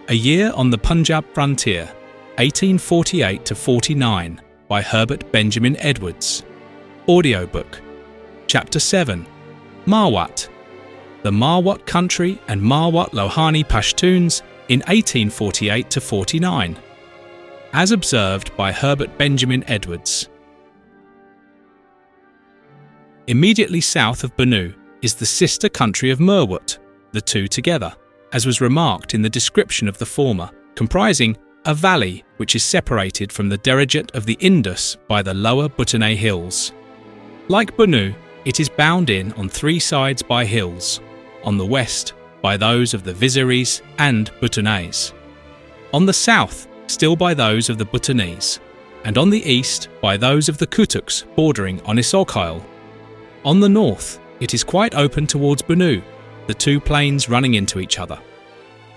A Year on the Punjab Frontier, 1848–49, by Herbert Benjamin Edwardes. Audiobook. Chapter 7. Marwat. The Marwat country and Marwat Lohani Pashtuns in 1848–49. As observed by Herbert Benjamin Edwardes. Immediately south of Bunnoochee is the sister country of Marwat, the two together, as was remarked in the description of the former, comprising a valley which is separated from the Derajat of the Indus by the lower Bunnoochee hills. Like Bunnoochee, it is bound in on three sides by hills, on the west by those of the Viziris and Bunnoochees, on the south still by those of the Bunnoochees, and on the east by those of the Kutuks bordering on Isle. On the north, it is quite open towards Bunnoochee, the two plains running into each other.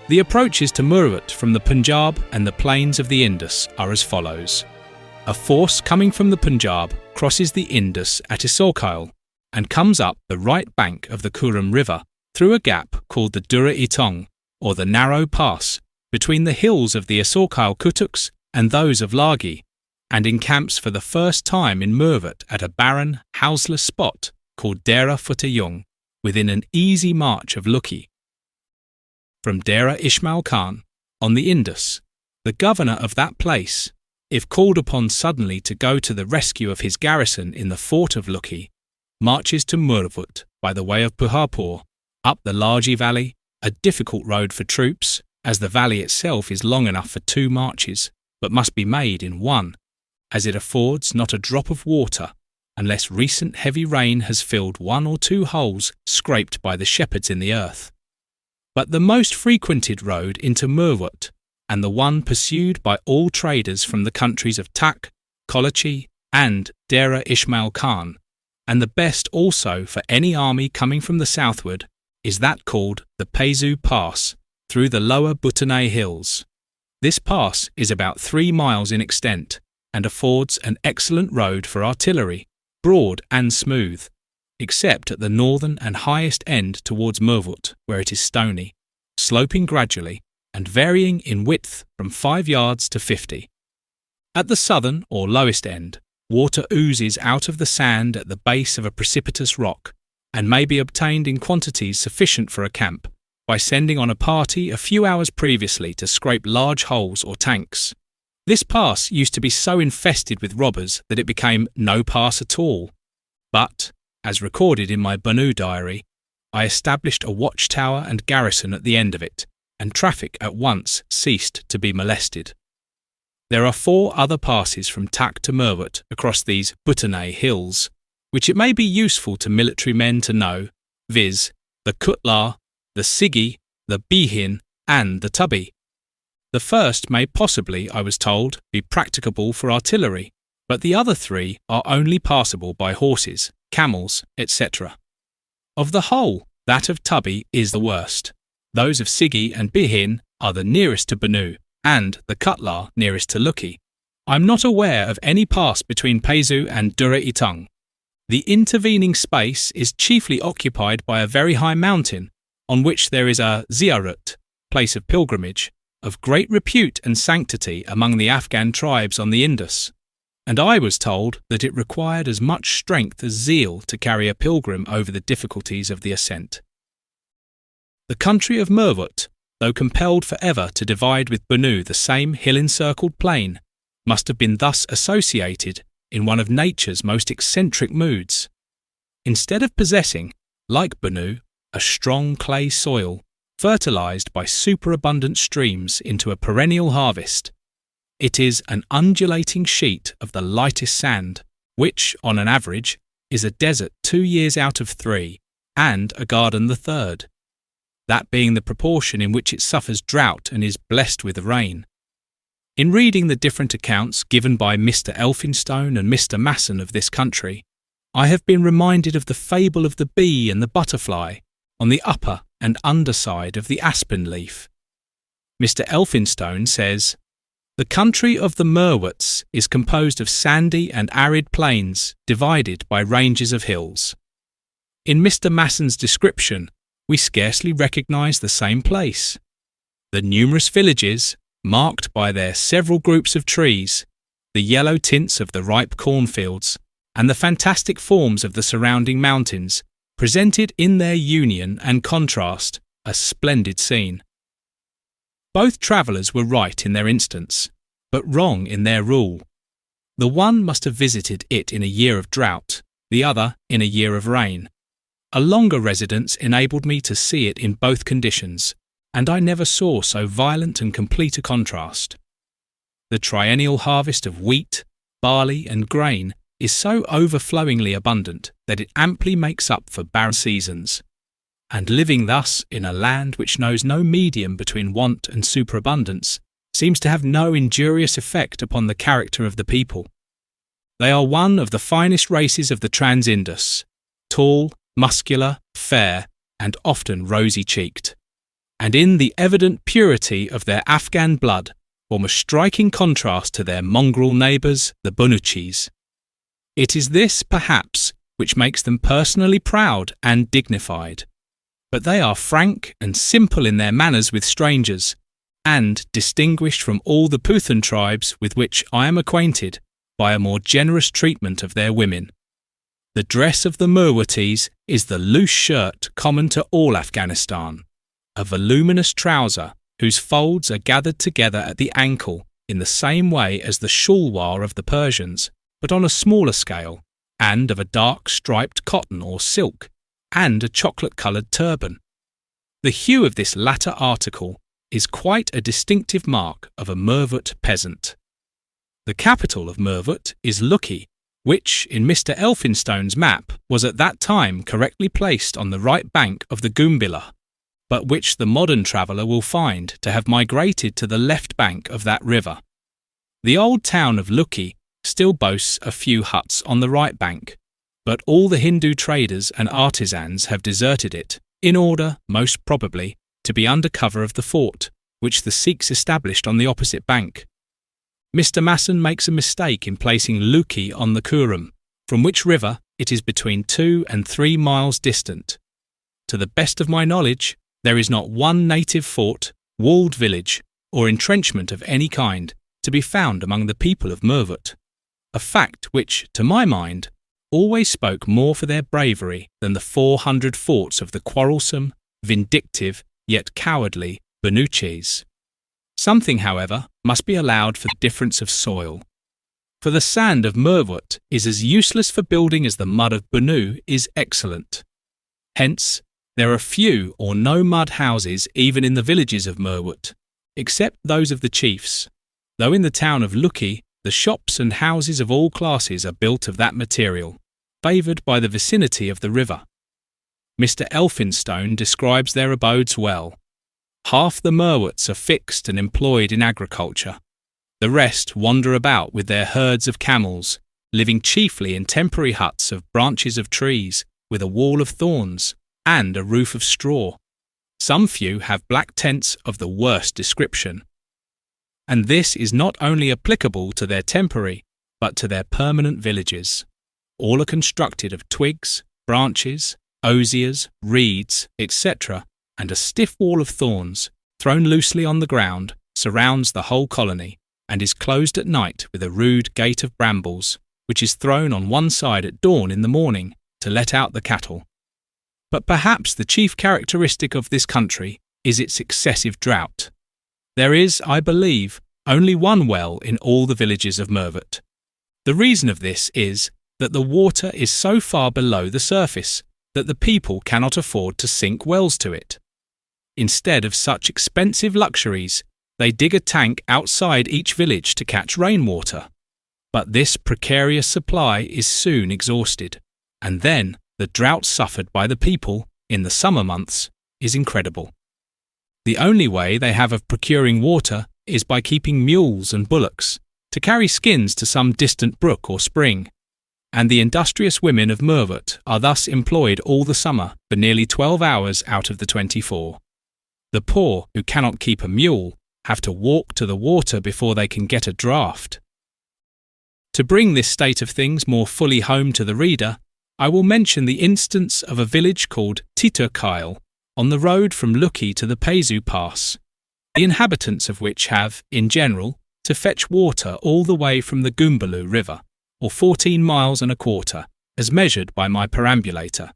The approaches to Marwat from the Punjab and the plains of the Indus are as follows. A force coming from the Punjab crosses the Indus at Isle and comes up the right bank of the Kurum River through a gap called the Dura-Itong, or the narrow pass, between the hills of the Isle Kutuks and those of Lakki, and encamps for the first time in Marwat at a barren, houseless spot called Dera Futayung, within an easy march of Lakki. From Dera Ismail Khan, on the Indus, the governor of that place, if called upon suddenly to go to the rescue of his garrison in the fort of Lakki, marches to Marwat by the way of Puharpur, up the Largi Valley, a difficult road for troops, as the valley itself is long enough for two marches, but must be made in one, as it affords not a drop of water, unless recent heavy rain has filled one or two holes scraped by the shepherds in the earth. But the most frequented road into Marwat, and the one pursued by all traders from the countries of Tak, Kolachi, and Dera Ismail Khan, and the best also for any army coming from the southward, is that called the Paizu Pass, through the lower Bunnoochee hills. This pass is about 3 miles in extent, and affords an excellent road for artillery, broad and smooth, except at the northern and highest end towards Marwat, where it is stony, sloping gradually, and varying in width from 5 yards to 50. At the southern or lowest end, water oozes out of the sand at the base of a precipitous rock, and may be obtained in quantities sufficient for a camp, by sending on a party a few hours previously to scrape large holes or tanks. This pass used to be so infested with robbers that it became no pass at all. But, as recorded in my Bunnoochee diary, I established a watchtower and garrison at the end of it, and traffic at once ceased to be molested. There are 4 other passes from Tak to Marwat across these Bunnoochee hills, which it may be useful to military men to know, viz. The Kutlar, the Sigi, the Bihin, and the Tubby. The first may possibly, I was told, be practicable for artillery, but the other 3 are only passable by horses, camels, etc. Of the whole, that of Tubby is the worst. Those of Sigi and Bihin are the nearest to Bunnoochee, and the Kutlar nearest to Lakki. I am not aware of any pass between Paizu and Dura-Itong. The intervening space is chiefly occupied by a very high mountain, on which there is a ziyarat, place of pilgrimage, of great repute and sanctity among the Afghan tribes on the Indus, and I was told that it required as much strength as zeal to carry a pilgrim over the difficulties of the ascent. The country of Marwat, though compelled forever to divide with Bunnoochee the same hill-encircled plain, must have been thus associated in one of nature's most eccentric moods. Instead of possessing, like Bunnoochee, a strong clay soil, fertilized by superabundant streams into a perennial harvest, it is an undulating sheet of the lightest sand, which, on an average, is a desert 2 years out of 3, and a garden the 3rd, that being the proportion in which it suffers drought and is blessed with rain. In reading the different accounts given by Mr. Elphinstone and Mr. Masson of this country, I have been reminded of the fable of the bee and the butterfly on the upper and underside of the aspen leaf. Mr. Elphinstone says, "The country of the Marwats is composed of sandy and arid plains divided by ranges of hills." In Mr. Masson's description, we scarcely recognise the same place. The numerous villages, marked by their several groups of trees, the yellow tints of the ripe cornfields, and the fantastic forms of the surrounding mountains, presented in their union and contrast a splendid scene. Both travellers were right in their instance, but wrong in their rule. The one must have visited it in a year of drought, the other in a year of rain. A longer residence enabled me to see it in both conditions, and I never saw so violent and complete a contrast. The triennial harvest of wheat, barley, and grain is so overflowingly abundant that it amply makes up for barren seasons. And living thus in a land which knows no medium between want and superabundance seems to have no injurious effect upon the character of the people. They are one of the finest races of the Trans-Indus, tall, muscular, fair, and often rosy-cheeked, and in the evident purity of their Afghan blood form a striking contrast to their mongrel neighbours, the Bunnoochees. It is this, perhaps, which makes them personally proud and dignified. But they are frank and simple in their manners with strangers, and distinguished from all the Puthan tribes with which I am acquainted by a more generous treatment of their women. The dress of the Marwatis is the loose shirt common to all Afghanistan, a voluminous trouser whose folds are gathered together at the ankle in the same way as the shalwar of the Persians, but on a smaller scale, and of a dark striped cotton or silk, and a chocolate-coloured turban. The hue of this latter article is quite a distinctive mark of a Marwat peasant. The capital of Marwat is Lakki, which, in Mr. Elphinstone's map, was at that time correctly placed on the right bank of the Goombilla, but which the modern traveller will find to have migrated to the left bank of that river. The old town of Lakki still boasts a few huts on the right bank, but all the Hindu traders and artisans have deserted it, in order, most probably, to be under cover of the fort, which the Sikhs established on the opposite bank. Mr. Masson makes a mistake in placing Lakki on the Kurram, from which river it is between 2 and 3 miles distant. To the best of my knowledge, there is not one native fort, walled village, or entrenchment of any kind to be found among the people of Marwat, a fact which, to my mind, always spoke more for their bravery than the 400 forts of the quarrelsome, vindictive, yet cowardly Bunnoochees. Something, however, must be allowed for the difference of soil. For the sand of Marwat is as useless for building as the mud of Bunnoo is excellent. Hence, there are few or no mud houses even in the villages of Marwat, except those of the chiefs, though in the town of Lakki the shops and houses of all classes are built of that material, favoured by the vicinity of the river. Mr. Elphinstone describes their abodes well. Half the Marwats are fixed and employed in agriculture. The rest wander about with their herds of camels, living chiefly in temporary huts of branches of trees, with a wall of thorns, and a roof of straw. Some few have black tents of the worst description. And this is not only applicable to their temporary, but to their permanent villages. All are constructed of twigs, branches, osiers, reeds, etc., and a stiff wall of thorns, thrown loosely on the ground, surrounds the whole colony, and is closed at night with a rude gate of brambles, which is thrown on one side at dawn in the morning to let out the cattle. But perhaps the chief characteristic of this country is its excessive drought. There is, I believe, only one well in all the villages of Marwat. The reason of this is that the water is so far below the surface that the people cannot afford to sink wells to it. Instead of such expensive luxuries, they dig a tank outside each village to catch rainwater. But this precarious supply is soon exhausted, and then the drought suffered by the people in the summer months is incredible. The only way they have of procuring water is by keeping mules and bullocks to carry skins to some distant brook or spring, and the industrious women of Marwat are thus employed all the summer for nearly 12 hours out of the 24. The poor who cannot keep a mule have to walk to the water before they can get a draught. To bring this state of things more fully home to the reader, I will mention the instance of a village called Titurkyle on the road from Lakki to the Paizu Pass. the inhabitants of which have, in general, to fetch water all the way from the Goombaloo River, or 14 miles and a quarter, as measured by my perambulator.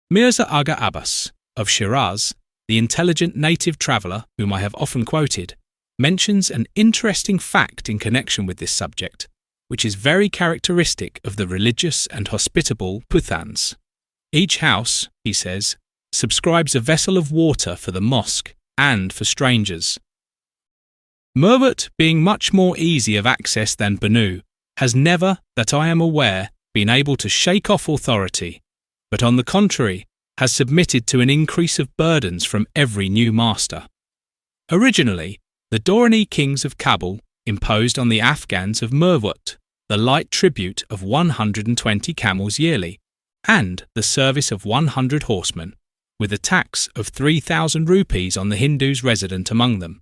Mirza Agha Abbas, of Shiraz, the intelligent native traveller whom I have often quoted, mentions an interesting fact in connection with this subject, which is very characteristic of the religious and hospitable Pashtuns. Each house, he says, subscribes a vessel of water for the mosque and for strangers. Merwat, being much more easy of access than Bunnoochee, has never, that I am aware, been able to shake off authority, but on the contrary, has submitted to an increase of burdens from every new master. Originally, the Durrani kings of Kabul imposed on the Afghans of Merwat the light tribute of 120 camels yearly, and the service of 100 horsemen, with a tax of 3,000 rupees on the Hindus resident among them.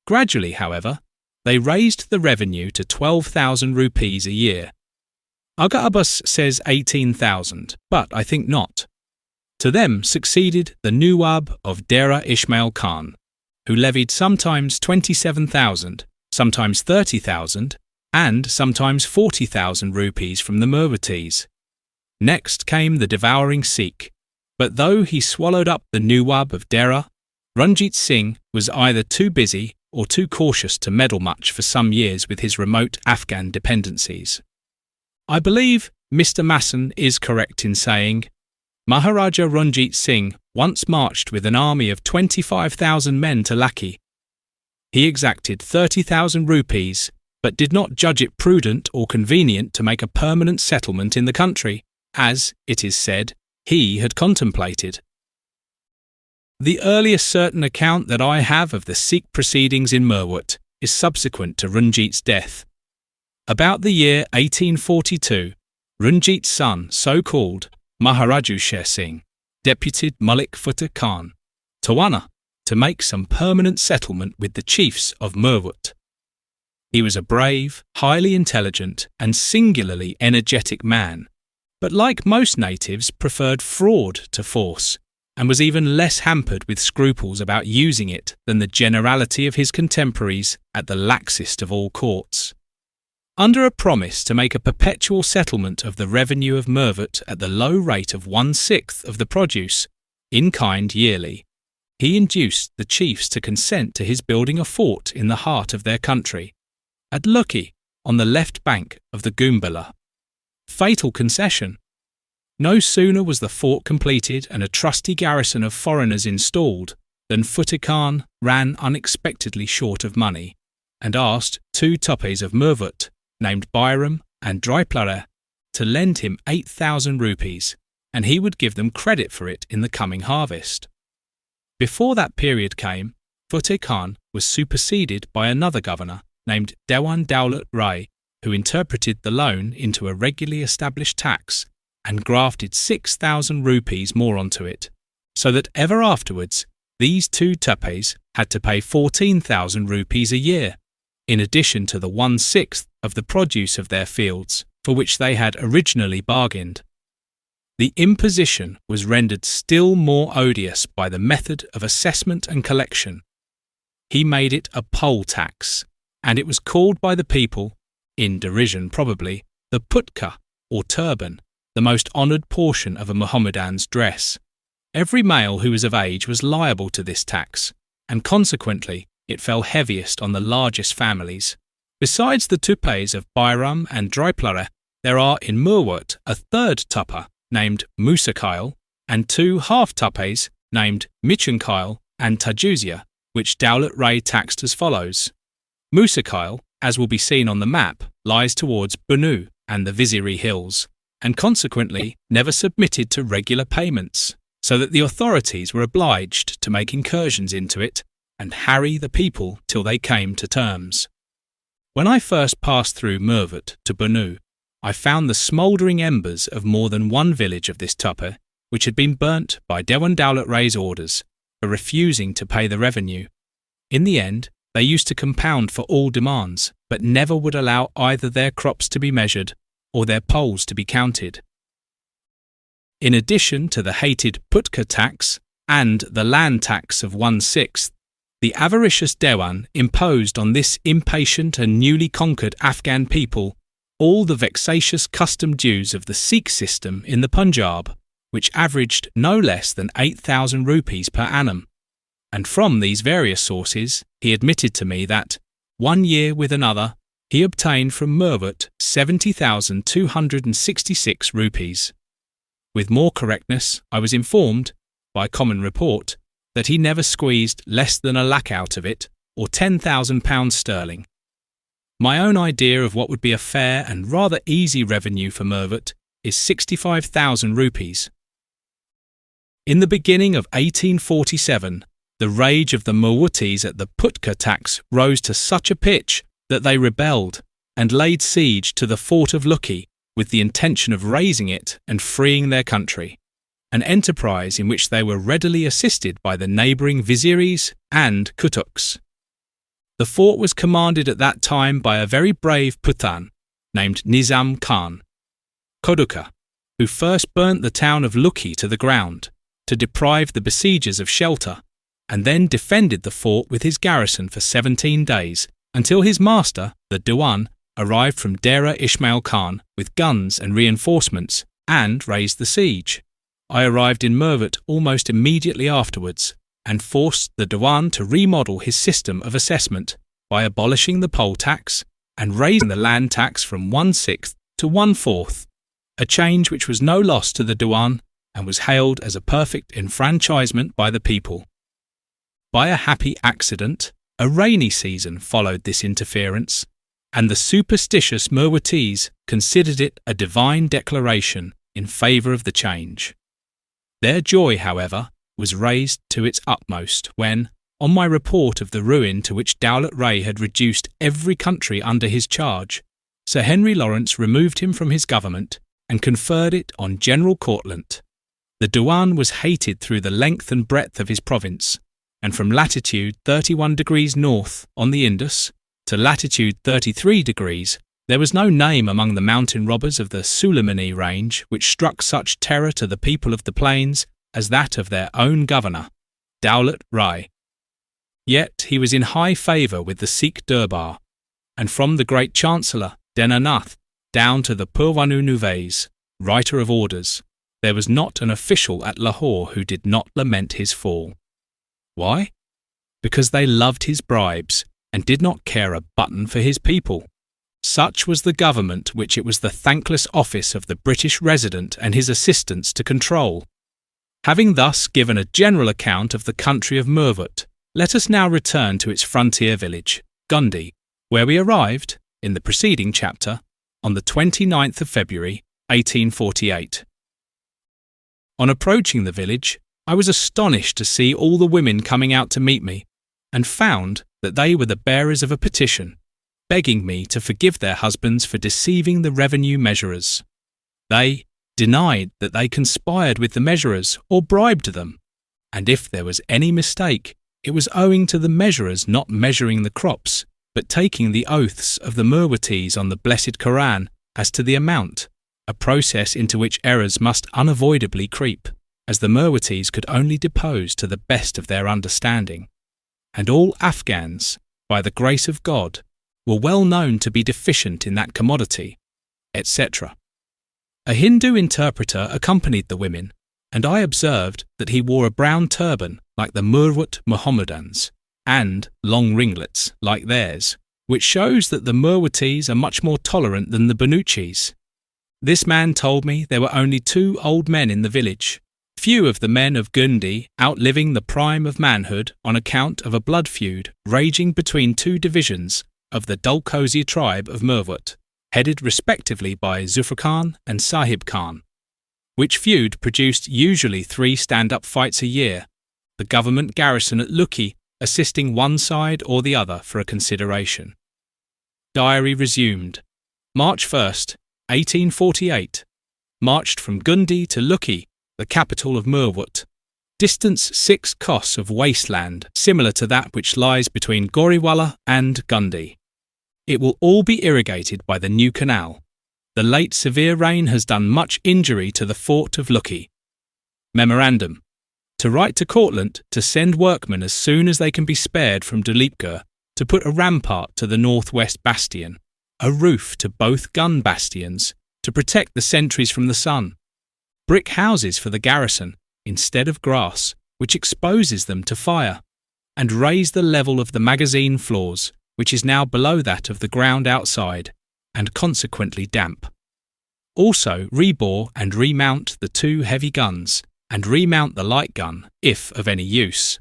Gradually, however, they raised the revenue to 12,000 rupees a year. Agha Abbas says 18,000, but I think not. To them succeeded the Nawab of Dera Ismail Khan, who levied sometimes 27,000, sometimes 30,000, and sometimes 40,000 rupees from the Merwatis. Next came the devouring Sikh, but though he swallowed up the Nawab of Dera, Ranjit Singh was either too busy or too cautious to meddle much for some years with his remote Afghan dependencies. I believe Mr. Masson is correct in saying, Maharaja Ranjit Singh once marched with an army of 25,000 men to Lakki. He exacted 30,000 rupees, but did not judge it prudent or convenient to make a permanent settlement in the country, as, it is said, he had contemplated. The earliest certain account that I have of the Sikh proceedings in Merwat is subsequent to Ranjit's death. About the year 1842, Ranjit's son, so-called Maharaju Sher Singh, deputed Malik Futteh Khan, Tawana, to make some permanent settlement with the chiefs of Merwat. He was a brave, highly intelligent, and singularly energetic man, but like most natives preferred fraud to force, and was even less hampered with scruples about using it than the generality of his contemporaries at the laxest of all courts. Under a promise to make a perpetual settlement of the revenue of Merwat at the low rate of 1/6 of the produce, in kind yearly, he induced the chiefs to consent to his building a fort in the heart of their country, at Lakki, on the left bank of the Goombaloo. Fatal concession! No sooner was the fort completed and a trusty garrison of foreigners installed than Futteh Khan ran unexpectedly short of money, and asked 2 topes of Merwat, named Byram and Dryplare, to lend him 8,000 rupees, and he would give them credit for it in the coming harvest. Before that period came, Futteh Khan was superseded by another governor named Dewan Daulat Rai, who interpreted the loan into a regularly established tax and grafted 6,000 rupees more onto it, so that ever afterwards these 2 tupes had to pay 14,000 rupees a year, in addition to the 1/6 of the produce of their fields, for which they had originally bargained. The imposition was rendered still more odious by the method of assessment and collection. He made it a poll tax, and it was called by the people, in derision probably, the putka, or turban, the most honoured portion of a Mohammedan's dress. Every male who was of age was liable to this tax, and consequently it fell heaviest on the largest families. Besides the tupes of Byram and Dryplare, there are in Merwat a 3rd tupper named Musakail and 2 half-tupes named Michankail and Tajuzia, which Daulat Rai taxed as follows. Musakail, as will be seen on the map, lies towards Bunnoochee and the Viziri Hills, and consequently never submitted to regular payments, so that the authorities were obliged to make incursions into it and harry the people till they came to terms. When I first passed through Merwat to Bunnoochee, I found the smouldering embers of more than one village of this tupper, which had been burnt by Dewan Daulat Rai's orders for refusing to pay the revenue. In the end, they used to compound for all demands, but never would allow either their crops to be measured or their polls to be counted. In addition to the hated putka tax and the land tax of 1/6, The avaricious Dewan imposed on this impatient and newly conquered Afghan people all the vexatious custom dues of the Sikh system in the Punjab, which averaged no less than 8,000 rupees per annum. And from these various sources, he admitted to me that, one year with another, he obtained from Marwat 70,266 rupees. With more correctness, I was informed, by common report, that he never squeezed less than a lakh out of it, or £10,000 sterling. My own idea of what would be a fair and rather easy revenue for Marwat is 65,000 rupees. In the beginning of 1847, the rage of the Marwatis at the Putka tax rose to such a pitch that they rebelled and laid siege to the fort of Lakki with the intention of razing it and freeing their country, an enterprise in which they were readily assisted by the neighbouring viziris and kutuks. The fort was commanded at that time by a very brave Pathan named Nizam Khan, Koduka, who first burnt the town of Lakki to the ground to deprive the besiegers of shelter, and then defended the fort with his garrison for 17 days until his master, the Dewan, arrived from Dera Ismail Khan with guns and reinforcements and raised the siege. I arrived in Marwat almost immediately afterwards and forced the Dewan to remodel his system of assessment by abolishing the poll tax and raising the land tax from 1/6 to 1/4, a change which was no loss to the Dewan and was hailed as a perfect enfranchisement by the people. By a happy accident, a rainy season followed this interference, and the superstitious Marwatis considered it a divine declaration in favour of the change. Their joy, however, was raised to its utmost when, on my report of the ruin to which Dowlat Ray had reduced every country under his charge, Sir Henry Lawrence removed him from his government and conferred it on General Cortlandt. The Dewan was hated through the length and breadth of his province, and from latitude 31 degrees north on the Indus to latitude 33 degrees, there was no name among the mountain robbers of the Suleiman Range which struck such terror to the people of the plains as that of their own governor, Dowlat Ray. Yet he was in high favour with the Sikh Durbar, and from the great Chancellor, Dinanath, down to the Purvanu Nuves, writer of orders, there was not an official at Lahore who did not lament his fall. Why? Because they loved his bribes and did not care a button for his people. Such was the government which it was the thankless office of the British resident and his assistants to control. Having thus given a general account of the country of Marwat, let us now return to its frontier village, Gundi, where we arrived, in the preceding chapter, on the 29th of February, 1848. On approaching the village, I was astonished to see all the women coming out to meet me, and found that they were the bearers of a petition, begging me to forgive their husbands for deceiving the revenue measurers. They denied that they conspired with the measurers or bribed them, and if there was any mistake, it was owing to the measurers not measuring the crops, but taking the oaths of the Marwatis on the blessed Koran as to the amount, a process into which errors must unavoidably creep, as the Marwatis could only depose to the best of their understanding. And all Afghans, by the grace of God, were well known to be deficient in that commodity, etc. A Hindu interpreter accompanied the women, and I observed that he wore a brown turban like the Marwat Mohammedans, and long ringlets like theirs, which shows that the Marwatis are much more tolerant than the Bunnoochees. This man told me there were only 2 old men in the village, few of the men of Gundi outliving the prime of manhood on account of a blood feud raging between 2 divisions of the Dalkosi tribe of Marwat, headed respectively by Zufar Khan and Sahib Khan, which feud produced usually 3 stand-up fights a year, the government garrison at Lakki assisting one side or the other for a consideration. Diary resumed. March 1st, 1848. Marched from Gundi to Lakki, the capital of Marwat. Distance 6 kos of wasteland, similar to that which lies between Goriwala and Gundi. It will all be irrigated by the new canal. The late severe rain has done much injury to the fort of Lakki. Memorandum. to write to Cortlandt to send workmen as soon as they can be spared from Dulipgur to put a rampart to the northwest bastion, a roof to both gun bastions to protect the sentries from the sun, brick houses for the garrison instead of grass, which exposes them to fire, and raise the level of the magazine floors, which is now below that of the ground outside, and consequently damp. Also rebore and remount the 2 heavy guns, and remount the light gun, if of any use.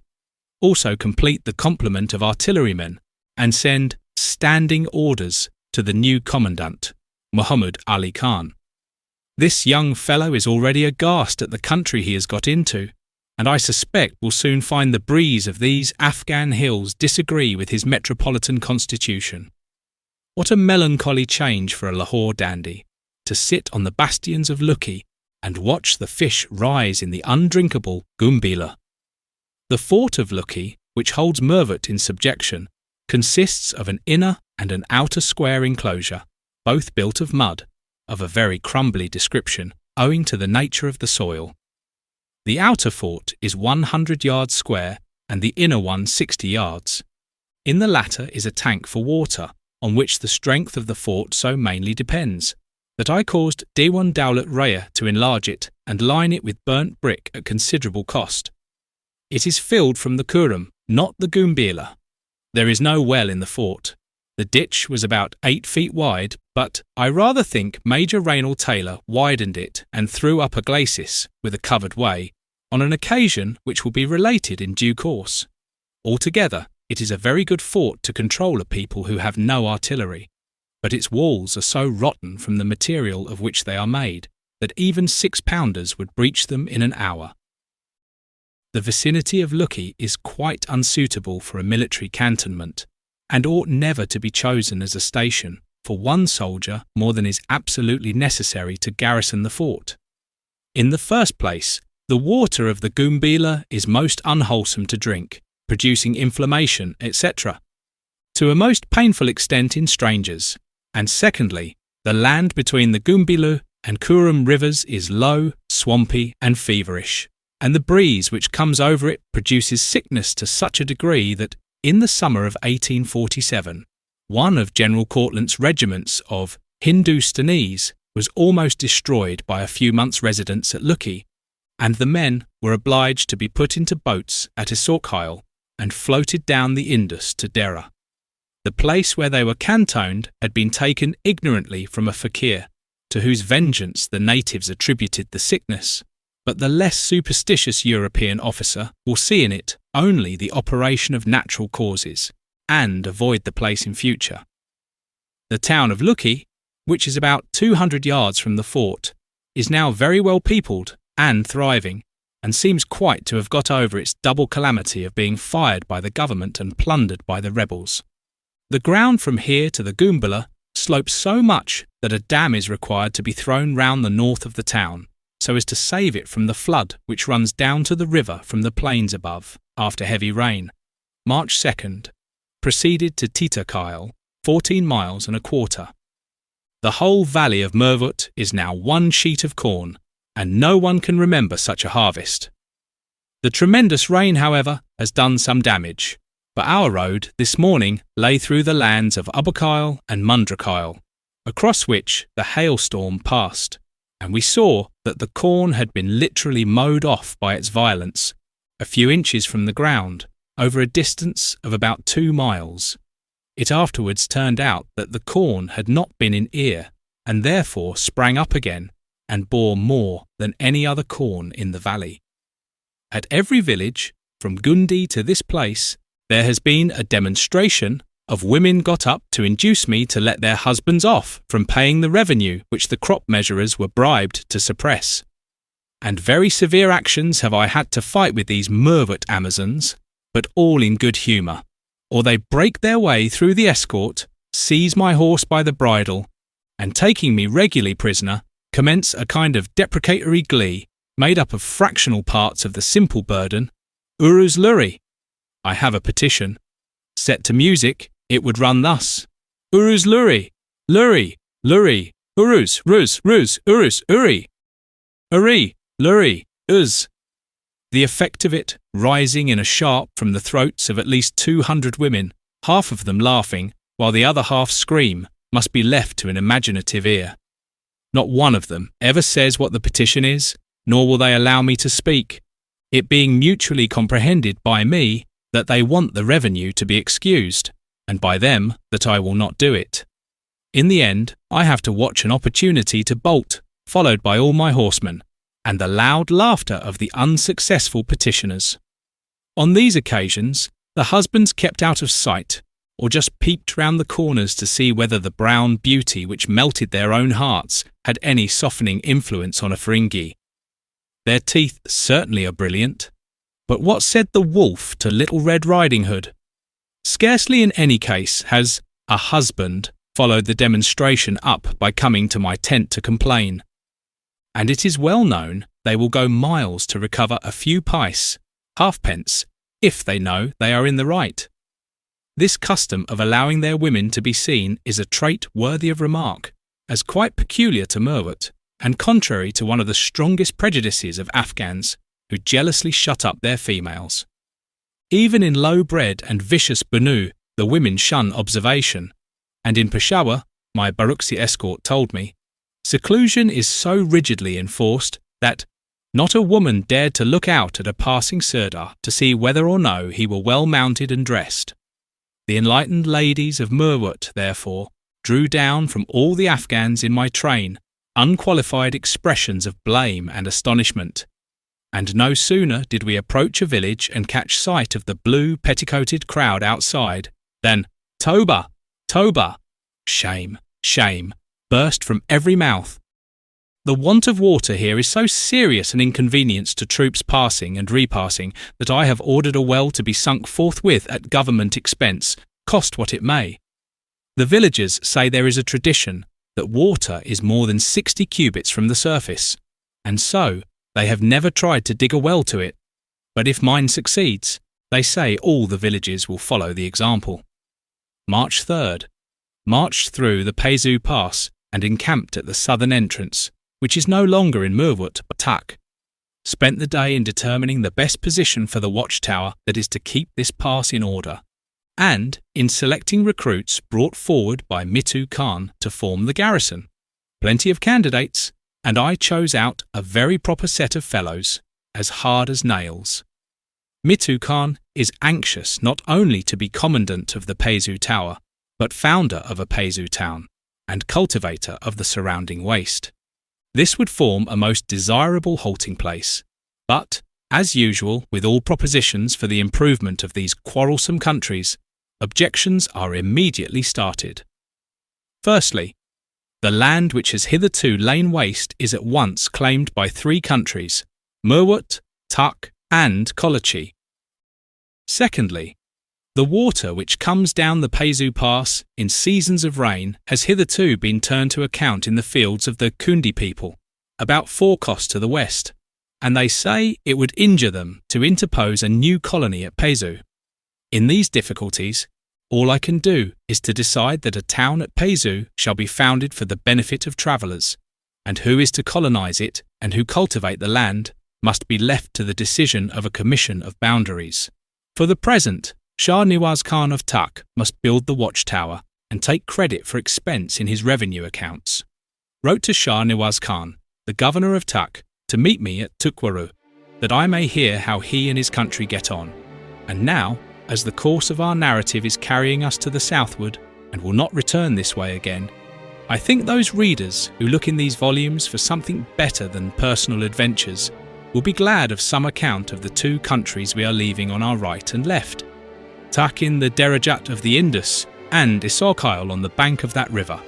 Also complete the complement of artillerymen, and send standing orders to the new commandant, Muhammad Ali Khan. This young fellow is already aghast at the country he has got into, and I suspect will soon find the breeze of these Afghan hills disagree with his metropolitan constitution. What a melancholy change for a Lahore dandy, to sit on the bastions of Lakki and watch the fish rise in the undrinkable Gumbila. The fort of Lakki, which holds Marwat in subjection, consists of an inner and an outer square enclosure, both built of mud, of a very crumbly description, owing to the nature of the soil. The outer fort is 100 yards square and the inner one 60 yards. In the latter is a tank for water, on which the strength of the fort so mainly depends, that I caused Dewan Dowlat Raya to enlarge it and line it with burnt brick at considerable cost. It is filled from the Kurum, not the Gumbila. There is no well in the fort. The ditch was about 8 feet wide, but I rather think Major Raynal Taylor widened it and threw up a glacis, with a covered way, on an occasion which will be related in due course. Altogether, it is a very good fort to control a people who have no artillery, but its walls are so rotten from the material of which they are made that even 6-pounders would breach them in an hour. The vicinity of Lakki is quite unsuitable for a military cantonment, and ought never to be chosen as a station for one soldier more than is absolutely necessary to garrison the fort. In the first place, the water of the Gumbila is most unwholesome to drink, producing inflammation, etc., to a most painful extent in strangers, and secondly, the land between the Gumbilu and Kurum rivers is low, swampy, and feverish, and the breeze which comes over it produces sickness to such a degree that, in the summer of 1847, one of General Cortlandt's regiments of Hindustanese was almost destroyed by a few months' residence at Lakki, and the men were obliged to be put into boats at Escort and floated down the Indus to Dera. The place where they were cantoned had been taken ignorantly from a fakir, to whose vengeance the natives attributed the sickness, but the less superstitious European officer will see in it only the operation of natural causes, and avoid the place in future. The town of Lakki, which is about 200 yards from the fort, is now very well peopled and thriving, and seems quite to have got over its double calamity of being fired by the government and plundered by the rebels. The ground from here to the Gumbala slopes so much that a dam is required to be thrown round the north of the town, so as to save it from the flood which runs down to the river from the plains above, after heavy rain. March 2nd, proceeded to Titakyle, 14 miles and a quarter. The whole valley of Marwat is now one sheet of corn, and no one can remember such a harvest. The tremendous rain, however, has done some damage, but our road this morning lay through the lands of Abakyle and Mundrakyle, across which the hailstorm passed, and we saw that the corn had been literally mowed off by its violence, a few inches from the ground, over a distance of about 2 miles. It afterwards turned out that the corn had not been in ear, and therefore sprang up again, and bore more than any other corn in the valley. At every village, from Gundi to this place, there has been a demonstration of women got up to induce me to let their husbands off from paying the revenue which the crop measurers were bribed to suppress. And very severe actions have I had to fight with these Marwat Amazons, but all in good humour, or they break their way through the escort, seize my horse by the bridle, and taking me regularly prisoner, commence a kind of deprecatory glee made up of fractional parts of the simple burden, Uruz Luri. I have a petition. Set to music, it would run thus: Uruz Luri, Luri, Luri, Uruz, Ruz, Ruz, Uruz, Uri, Uri, Luri, Uz. The effect of it, rising in a sharp from the throats of at least 200 women, half of them laughing, while the other half scream, must be left to an imaginative ear. Not one of them ever says what the petition is, nor will they allow me to speak, it being mutually comprehended by me that they want the revenue to be excused, and by them that I will not do it. In the end, I have to watch an opportunity to bolt, followed by all my horsemen, and the loud laughter of the unsuccessful petitioners. On these occasions, the husbands kept out of sight, or just peeped round the corners to see whether the brown beauty which melted their own hearts had any softening influence on a Feringhi. Their teeth certainly are brilliant. But what said the wolf to Little Red Riding Hood? Scarcely in any case has a husband followed the demonstration up by coming to my tent to complain. And it is well known they will go miles to recover a few pice, halfpence, if they know they are in the right. This custom of allowing their women to be seen is a trait worthy of remark, as quite peculiar to Marwat, and contrary to one of the strongest prejudices of Afghans, who jealously shut up their females. Even in low-bred and vicious Bunnoochee, the women shun observation, and in Peshawar, my Bunnoochee escort told me, seclusion is so rigidly enforced that not a woman dared to look out at a passing sirdar to see whether or no he were well mounted and dressed. The enlightened ladies of Marwat, therefore, drew down from all the Afghans in my train unqualified expressions of blame and astonishment, and no sooner did we approach a village and catch sight of the blue petticoated crowd outside than "Tobah! Tobah!" Shame, shame, burst from every mouth. The want of water here is so serious an inconvenience to troops passing and repassing that I have ordered a well to be sunk forthwith at government expense, cost what it may. The villagers say there is a tradition that water is more than 60 cubits from the surface, and so they have never tried to dig a well to it, but if mine succeeds, they say all the villages will follow the example. March 3rd. Marched through the Paizu Pass and encamped at the southern entrance, which is no longer in Marwat but Tak. Spent the day in determining the best position for the watchtower that is to keep this pass in order, and in selecting recruits brought forward by Mitu Khan to form the garrison. Plenty of candidates, and I chose out a very proper set of fellows, as hard as nails. Mitu Khan is anxious not only to be commandant of the Paizu Tower, but founder of a Paizu town, and cultivator of the surrounding waste. This would form a most desirable halting place, but, as usual with all propositions for the improvement of these quarrelsome countries, objections are immediately started. Firstly, the land which has hitherto lain waste is at once claimed by 3 countries, Marwat, Tak and Kolachi. Secondly, the water which comes down the Paizu Pass in seasons of rain has hitherto been turned to account in the fields of the Kundi people, about 4 kos to the west, and they say it would injure them to interpose a new colony at Paizu. In these difficulties, all I can do is to decide that a town at Paizu shall be founded for the benefit of travellers, and who is to colonise it and who cultivate the land must be left to the decision of a commission of boundaries. For the present, Shah Niwaz Khan of Tak must build the watchtower and take credit for expense in his revenue accounts. Wrote to Shah Niwaz Khan, the governor of Tak, to meet me at Tukwaru, that I may hear how he and his country get on. And now, as the course of our narrative is carrying us to the southward and will not return this way again, I think those readers who look in these volumes for something better than personal adventures will be glad of some account of the 2 countries we are leaving on our right and left, Tak in the Derajat of the Indus and Isokile on the bank of that river.